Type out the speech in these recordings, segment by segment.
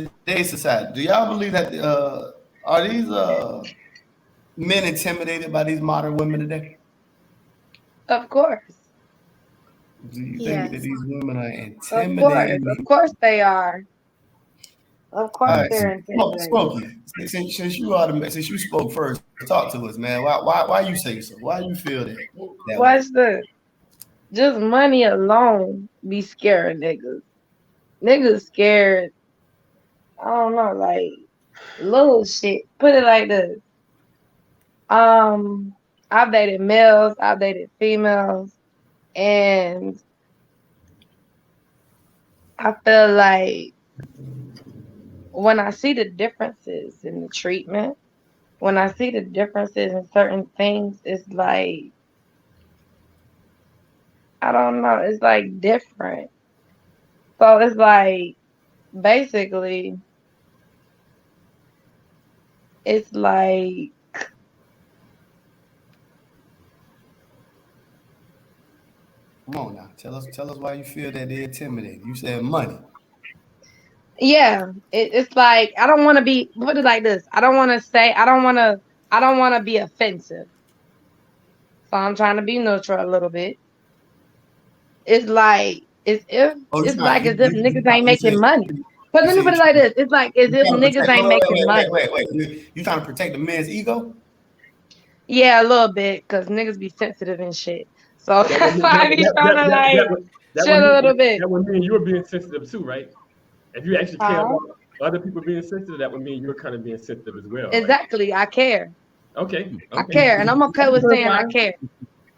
today's society, do y'all believe that are these men intimidated by these modern women today? Of course. Do you think that Yes. these women are Of course. intimidated? Of course they are. Of All course right, they're intimidated. Smokey, since you spoke first, talk to us, man. Why you say so? Why you feel that way? What's the just money alone be scaring niggas. Niggas scared, I don't know, like little shit. Put it like this. Um, I've dated males, I've dated females, and I feel like when I see the differences in the treatment, when I see the differences in certain things, it's like I don't know, it's like different. So it's like basically it's like Come on now, tell us why you feel that they're intimidated. You said money. yeah, it's like I don't want to be put it like this. I don't want to be offensive. So I'm trying to be neutral a little bit. It's like Oh, it's like as if niggas ain't you making said money. But you let me said put it like this. It's like as you if trying to niggas protect. ain't making money. Wait. You trying to protect the man's ego? Yeah, a little bit, cause niggas be sensitive and shit. So That would that's mean why I be trying to like chill a little bit. that would mean you were being sensitive too, right? If you actually care Huh? about other people being sensitive, that would mean you're kind of being sensitive as well, right? Exactly. I care. Okay, I okay. care, and I'm okay I just with saying I clarify. care.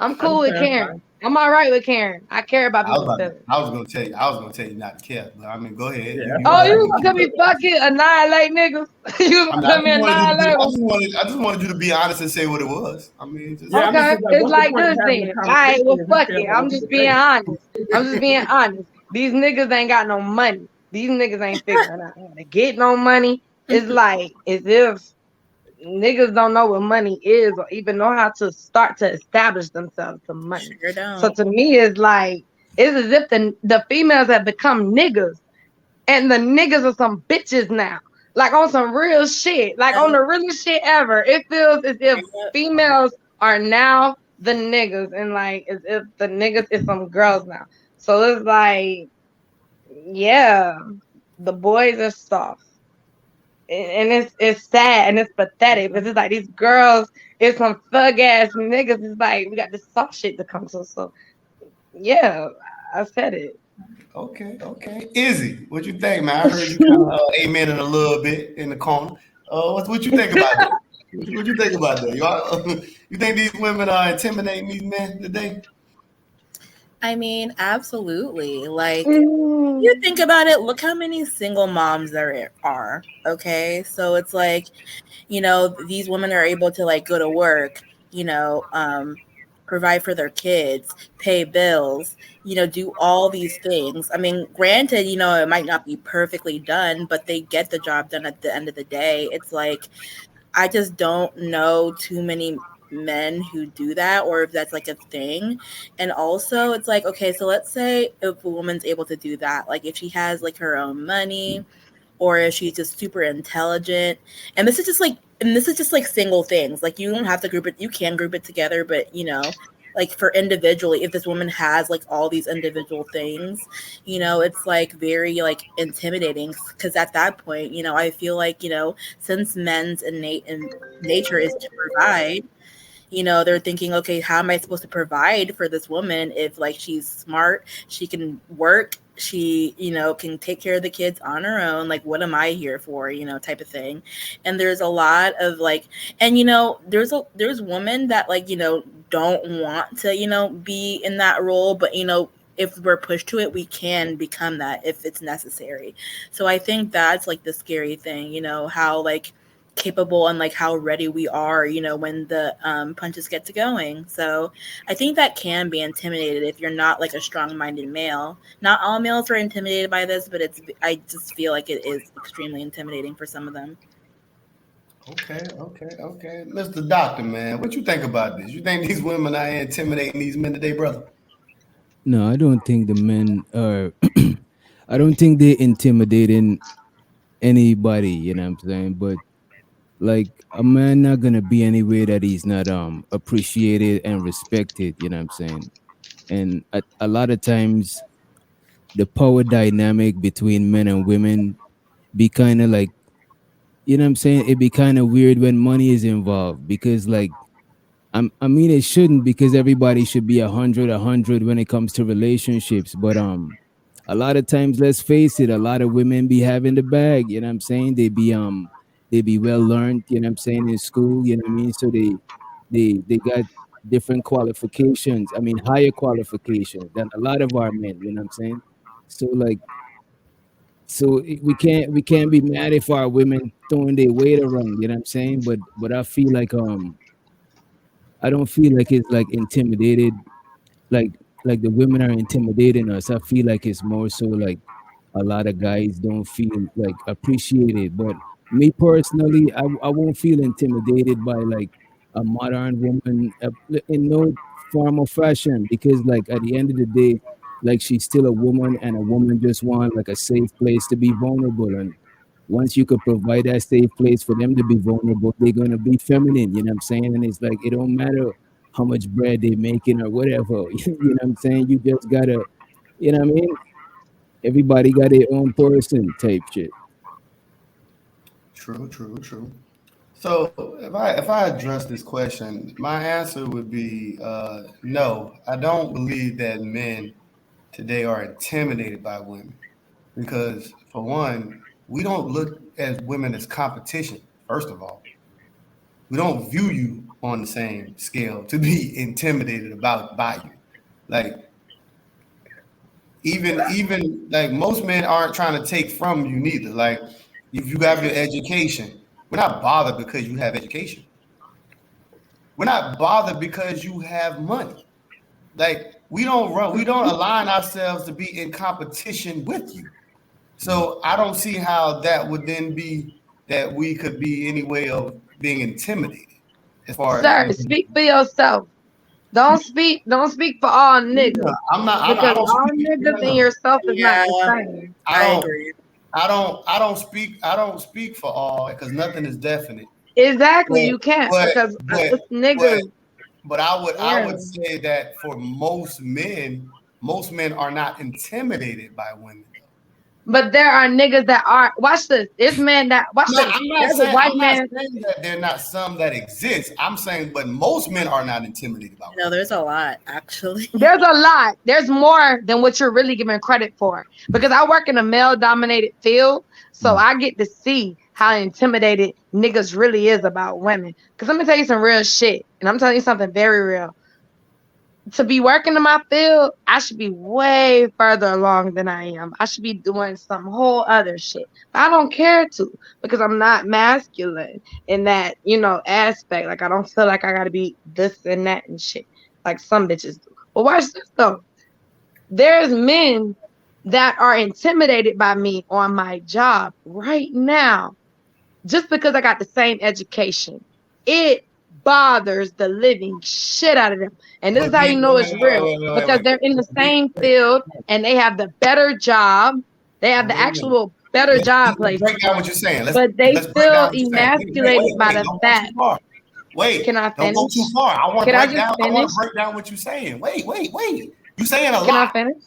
I'm I cool just with clarify. caring. I'm all right with caring. I care about people's feelings. I was gonna tell you not to care, but I mean, go ahead. Yeah, You Oh, got you it. gonna be fucking annihilate niggas? You I mean, gonna me annihilate them? I just wanted you to be honest and say what it was. I mean, just yeah. I mean, Okay, 'cause, like, it's what's the like point of this having a then. All right, conversation well, if you fuck care it. about I'm what just people being think? honest. I'm just being honest. These niggas ain't got no money. These niggas ain't figuring out how to get no money. It's like as if niggas don't know what money is or even know how to start to establish themselves to money. Sure So don't. to me, it's as if the females have become niggas and the niggas are some bitches now. Like on some real shit, like on Yep, the realest shit ever. It feels as if yep. females are now the niggas, and like as if the niggas is some girls now. So it's like, yeah, the boys are soft, and it's sad and it's pathetic because it's like these girls, it's some thug ass niggas. It's like we got this soft shit to come to. So yeah, I said it. okay. Izzy, what you think, man? I heard you kind of amen in a little bit in the corner. What you think about that? What you think about that? You think these women are intimidating these men today? I mean, absolutely. Like, you Mm. think about it, look how many single moms there are. Okay. So it's like, these women are able to like go to work, provide for their kids, pay bills, do all these things. I mean, granted, it might not be perfectly done, but they get the job done at the end of the day. It's like, I just don't know too many men who do that or if that's like a thing. And also it's like, okay, so let's say if a woman's able to do that, like if she has like her own money or if she's just super intelligent. And this is just like single things. Like you don't have to group it, you can group it together, but like for individually, if this woman has like all these individual things, it's like very like intimidating because at that point, I feel like, since men's innate in nature is to provide, they're thinking, okay, how am I supposed to provide for this woman if like she's smart, she can work, she, can take care of the kids on her own, like what am I here for, type of thing. And there's a lot of like, and there's women that like, don't want to, be in that role, but if we're pushed to it, we can become that if it's necessary. So I think that's like the scary thing, how like capable and like how ready we are, when the punches get to going. So I think that can be intimidated if you're not like a strong-minded male. Not all males are intimidated by this, but I just feel like it is extremely intimidating for some of them. Okay. Mr. Doctor, man, what you think about this? You think these women are intimidating these men today, brother? No, I don't think the men are. I don't think they're intimidating anybody, you know what I'm saying? But like a man not gonna be anywhere that he's not appreciated and respected, you know what I'm saying? And a lot of times the power dynamic between men and women be kind of like, you know what I'm saying, it be kind of weird when money is involved because like I mean it shouldn't because everybody should be 100 when it comes to relationships, but a lot of times, let's face it, a lot of women be having the bag, you know what I'm saying? They be well learned, you know what I'm saying, in school, you know what I mean? So they got different qualifications, I mean higher qualifications than a lot of our men, you know what I'm saying? So like we can't be mad if our women throwing their weight around, you know what I'm saying? But I feel like I don't feel like it's like intimidated, like like the women are intimidating us. I feel like it's more so like a lot of guys don't feel like appreciated. But me personally, I won't feel intimidated by like a modern woman in no form or fashion because like at the end of the day, like she's still a woman and a woman just want like a safe place to be vulnerable. And once you could provide that safe place for them to be vulnerable, they're gonna be feminine, you know what I'm saying? And it's like it don't matter how much bread they're making or whatever. You know what I'm saying? You just gotta, you know what I mean? Everybody got their own person type shit. True, true, true. So if I address this question, my answer would be no. I don't believe that men today are intimidated by women because for one, we don't look at women as competition. First of all, we don't view you on the same scale to be intimidated about by you. Like even like most men aren't trying to take from you neither. Like if you have your education, we're not bothered because you have education. We're not bothered because you have money. Like we don't align ourselves to be in competition with you. So I don't see how that would then be that we could be any way of being intimidated as far as Sir, speak for yourself. Don't speak for all yeah, niggas. I Because don't all speak niggas and yeah, yourself is not Yeah, the same. I I don't agree. I don't speak for all because nothing is definite. Exactly, But you can't but because but it's but niggas. but I Yeah. would say that for most men are not intimidated by women though. But there are niggas that are. Watch this. This man that watch this. There's a white I'm not man. saying that there are not some that exist. I'm saying, but most men are not intimidated by No, women. there's a lot actually. There's a lot. There's more than what you're really giving credit for. Because I work in a male dominated field. So Mm. I get to see how intimidated niggas really is about women. Because let me tell you some real shit. And I'm telling you something very real. To be working in my field, I should be way further along than I am. I should be doing some whole other shit. But I don't care to because I'm not masculine in that, aspect. Like I don't feel like I gotta be this and that and shit. Like some bitches do. But watch this though. There's men that are intimidated by me on my job right now just because I got the same education. It bothers the living shit out of them. And this is But how then, you know it's real because they're in the same field and they have the better job. They have the wait a minute. actual better job Let's break placement, down what you're saying. but they Let's break feel down what you're saying. emasculated by the Don't go too fact. far. Can I Don't go too finish? far. Can I just I want finish? to break down what you're saying. Wait. You're saying a Can I lot. finish?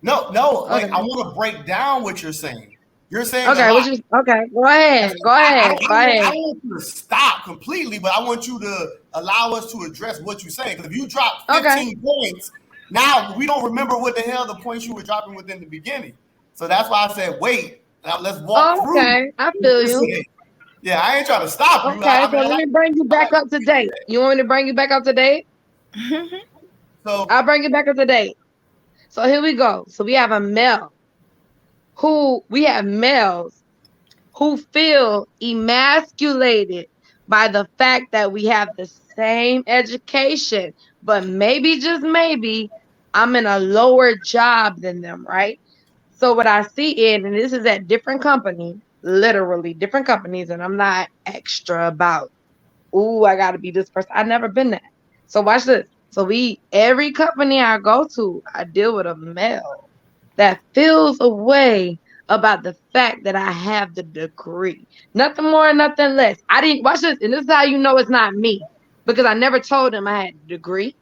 No. Like Okay. I want to break down what you're saying. You're saying a Okay, lot. okay. Go ahead. Go ahead. Go I ahead. don't want you to stop completely, but I want you to allow us to address what you're saying. Because if you drop Okay. 15 points, now we don't remember what the hell the points you were dropping within the beginning. So that's why I said, wait, now let's walk through Okay. I what feel you're you. saying. Yeah, I ain't trying to stop you. Okay, so I let like me bring you I back like up to date. You want me to bring you back up to date? so I'll bring you back up to date. So here we go. So we have males who feel emasculated by the fact that we have the same education, but maybe just maybe I'm in a lower job than them, right? So what I see and this is at different companies, literally different companies, and I'm not extra about, ooh, I gotta be this person. I've never been that. So watch this. So every company I go to, I deal with a male that feels a way about the fact that I have the degree. Nothing more, nothing less. I didn't watch this, and this is how you know it's not me. Because I never told them I had a degree.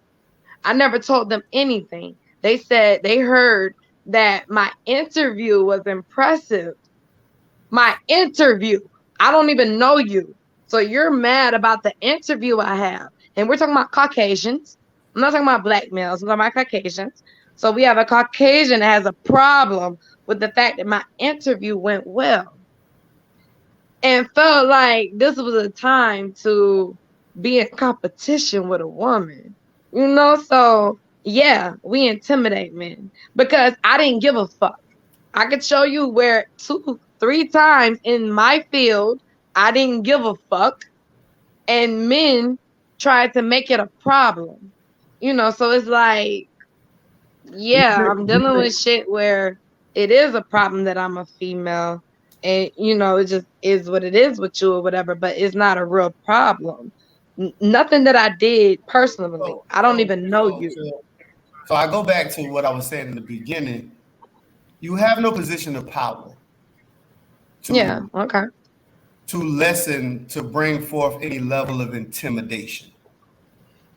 I never told them anything. They said they heard that my interview was impressive. My interview. I don't even know you. So you're mad about the interview I have. And we're talking about Caucasians. I'm not talking about black males. I'm talking about Caucasians. So we have a Caucasian that has a problem with the fact that my interview went well. And felt like this was a time to be in competition with a woman. You know, so yeah, we intimidate men because I didn't give a fuck. I could show you where 2-3 times in my field I didn't give a fuck, and men tried to make it a problem. You know, so it's like, yeah, I'm dealing with shit where it is a problem that I'm a female, and you know, it just is what it is with you or whatever, but it's not a real problem. Nothing that I did personally. I don't even know you. So I go back to what I was saying in the beginning. You have no position of power. Okay. To bring forth any level of intimidation.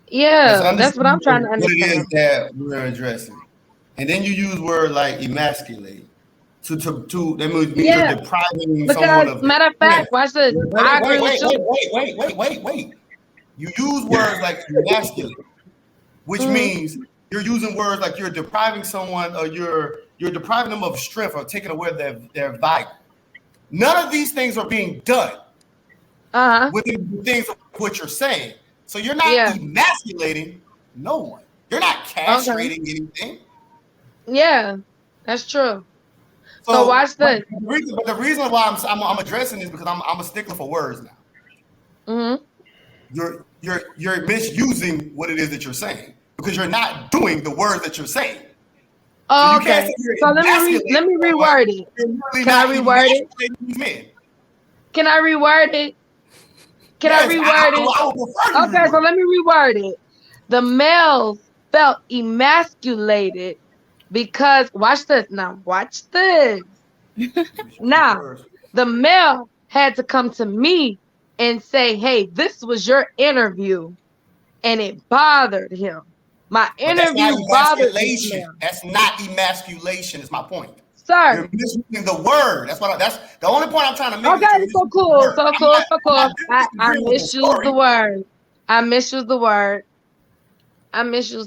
Yeah, that's what I'm trying to understand. What it is that we're addressing. And then you use words like emasculate. That means you're depriving someone of. Matter of fact, watch this. I agree with you. Wait. You use words like emasculate, which means you're using words like you're depriving someone, or you're depriving them of strength or taking away their vital. None of these things are being done within the things of what you're saying. So you're not emasculating no one. You're not castrating anything. Yeah, that's true. So watch this. But the reason why I'm addressing this because I'm a stickler for words now. You're misusing what it is that you're saying because you're not doing the words that you're saying. Oh, okay. So let me reword it. Can I reword it? Can I reword it? Okay, so let me reword it. The males felt emasculated because watch this. Now, Now, the male had to come to me and say, "Hey, this was your interview," and it bothered him. My interview bothered him. That's not emasculation. Is my point, sir. You're misusing the word. That's the only point I'm trying to make. Okay, so cool. I misuse the word. I misuse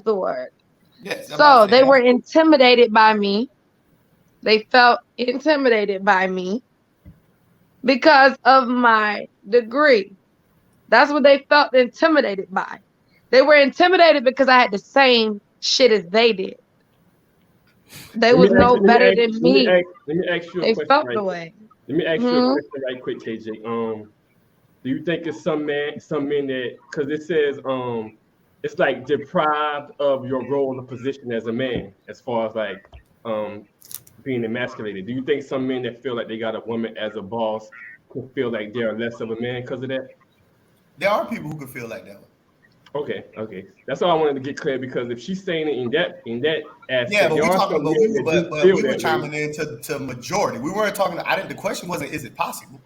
the word. Yes. So they were intimidated by me. They felt intimidated by me because of my degree. That's what they felt intimidated by. They were intimidated because I had the same shit as they did. They was no better than me. Let me ask you a question. They felt the way. Let me ask you a question right quick, KJ. Do you think it's some men that, because it says it's like deprived of your role and position as a man, as far as like being emasculated. Do you think some men that feel like they got a woman as a boss could feel like they're less of a man because of that? There are people who could feel like that. Okay. That's all I wanted to get clear, because if she's saying it in that aspect, yeah, but we were chiming into majority. We weren't talking. The question wasn't, is it possible?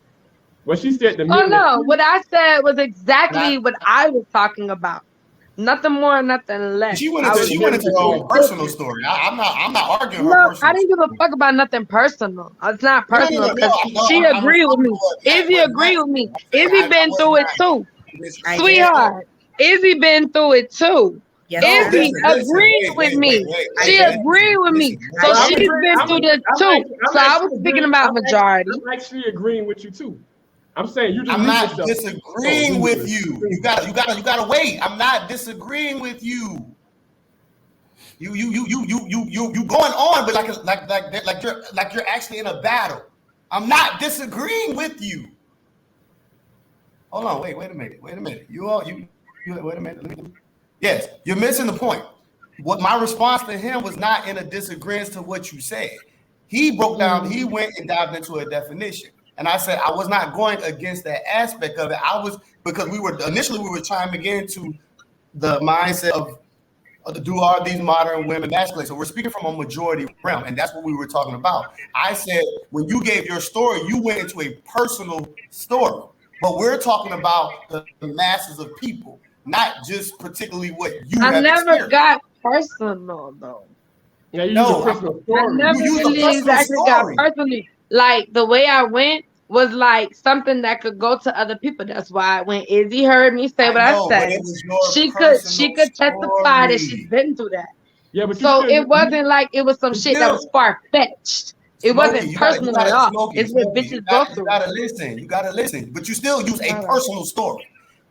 Well, she said the. Oh no, what I said was exactly what I was talking about. Nothing more, nothing less. She went into her own personal story. I'm not arguing her personal. I didn't give a fuck about nothing personal. It's not personal because she agreed with me. Izzy agreed with me. Izzy been through it too, sweetheart. Izzy been through it too. Izzy agreed with me. She agreed with me. So she's been through this too. So I was speaking about majority. I'm actually agreeing with you too. I'm saying you just. I'm not disagreeing with you. You gotta wait. I'm not disagreeing with you. You going on, but like you're actually in a battle. I'm not disagreeing with you. Hold on, wait a minute. Wait a minute. Yes, you're missing the point. What my response to him was not in a disagreement to what you said. He broke down. He went and dived into a definition. And I said I was not going against that aspect of it. Because we were chiming into the mindset of do all these modern women masculate? So we're speaking from a majority realm, and that's what we were talking about. I said when you gave your story, you went into a personal story, but we're talking about the masses of people, not just particularly what you I have never experienced. got personal though. Yeah, you No, use a personal I story. never You use a really personal exactly got story. personally. Like the way I went was like something that could go to other people. That's why when Izzy heard me say I what I know, but said, it was your she personal could testify that she's story. been through that. Yeah, but you So still it wasn't like it was some You shit that still was far fetched. It Smokey, wasn't personal at all. It's what Smokey, bitches go you through. gotta listen. You gotta listen. But you still use a Okay. personal story.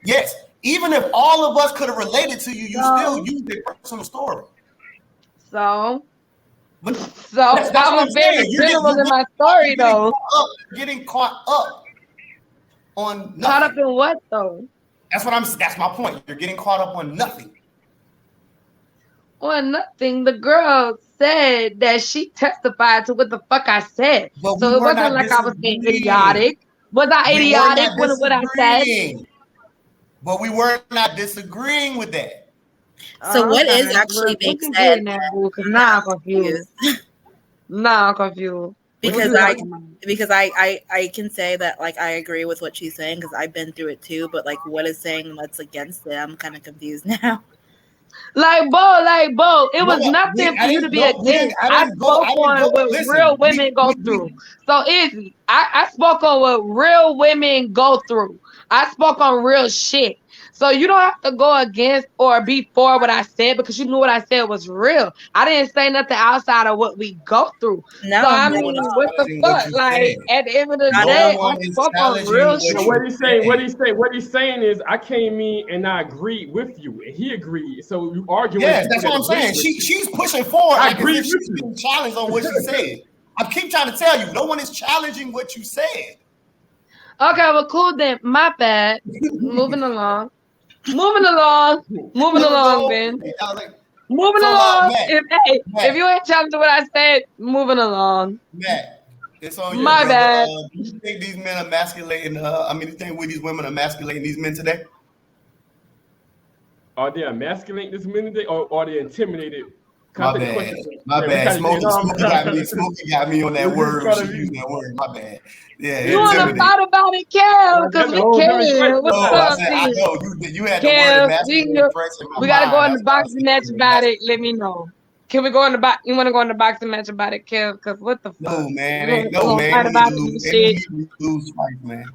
Yes, even if all of us could have related to you, you still So, use a personal story. so, But so that's I what was I'm very saying. general in my story though. You're getting caught up on Caught up nothing. in what though? That's my point. You're getting caught up on nothing. On nothing. The girl said that she testified to what the fuck I said. But we So it were wasn't not like I was being disagreeing. idiotic. Was I We were idiotic not when what I said? disagreeing. But we were not disagreeing with that. So what Okay. is actually Well, being we can said? get in that boo, because now I'm confused. Now I'm confused. What Because you talking about? I can say that like I agree with what she's saying because I've been through it too. But like, what is saying that's against it? I'm kind of confused now. Like, Bo, it was nothing for you to be against. I spoke on what real women go through. So easy. I spoke on what real women go through. I spoke on real shit. So you don't have to go against or be for what I said because you knew what I said was real. I didn't say nothing outside of what we go through. No, So I no mean, one is what the challenging what fuck? you Like said. at the end of the No day, I one is spoke on challenging real what shit. No, you what he's saying is I came in and I agreed with you, and he agreed. So you arguing. Yes, that's what I'm saying. She's pushing forward I like agree as if with she's you. being challenged on what she said. I keep trying to tell you, no one is challenging what you said. Okay, well, cool then. My bad. Moving along. Moving along. Moving along, then. Moving So, along. Matt, If you ain't challenging what I said, moving along. Matt, it's on you, My brother. bad. Do you think these men are emasculating? Do you think these women are emasculating these men today? Are they emasculating this men today, or are they intimidated? My bad. Smokey got me on that word when she used that word. My bad. Yeah, You want to fight about it, Kev? Because we can. What's up, I know you had the Kev, word emasculating fresh in my we got to go in mind. the boxing match about it. Let me know. Can we go in the box? You want to go in the boxing match about it, Kev? Because what the fuck? No, man. We gonna fight about it and shit. Lose fight, man.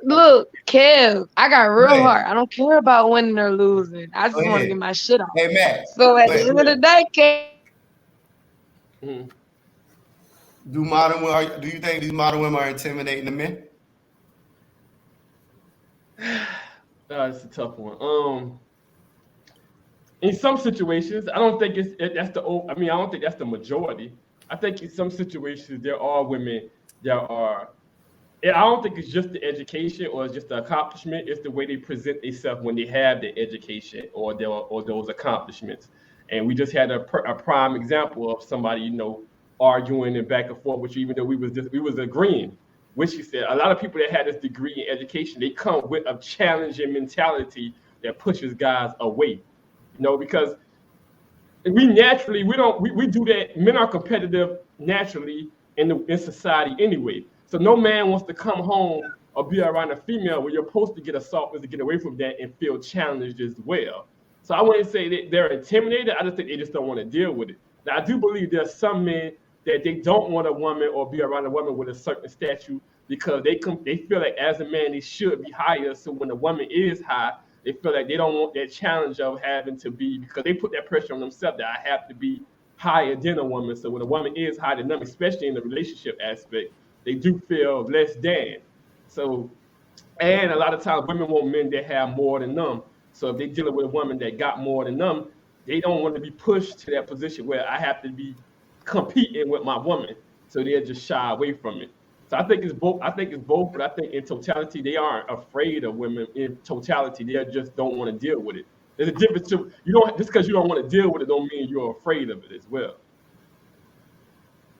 Look, Kev, I got real heart. I don't care about winning or losing. I just want to get my shit off. Hey, Matt. So at the end of the day, Kev. Do you think these modern women are intimidating the men? It's a tough one. In some situations, I don't think that's the majority. I think in some situations there are women that are. And I don't think it's just the education or it's just the accomplishment. It's the way they present themselves when they have the education or those accomplishments. And we just had a prime example of somebody, arguing and back and forth with you, even though we was agreeing. Which she said, a lot of people that had this degree in education, they come with a challenging mentality that pushes guys away. Because we naturally we do that. Men are competitive naturally in society anyway. So no man wants to come home or be around a female where you're supposed to get assaulted to get away from that and feel challenged as well. So I wouldn't say that they're intimidated. I just think they just don't want to deal with it. Now I do believe there's some men that they don't want a woman or be around a woman with a certain statue because they feel like as a man they should be higher. So when a woman is high, they feel like they don't want that challenge of having to be, because they put that pressure on themselves that I have to be higher than a woman. So when a woman is higher than them, especially in the relationship aspect, they do feel less than. So, and a lot of times women want men that have more than them. So if they're dealing with a woman that got more than them, they don't want to be pushed to that position where I have to be competing with my woman. So they'll just shy away from it. So I think it's both. But I think in totality, they aren't afraid of women. In totality, they just don't want to deal with it. There's a difference to just because you don't want to deal with it don't mean you're afraid of it as well.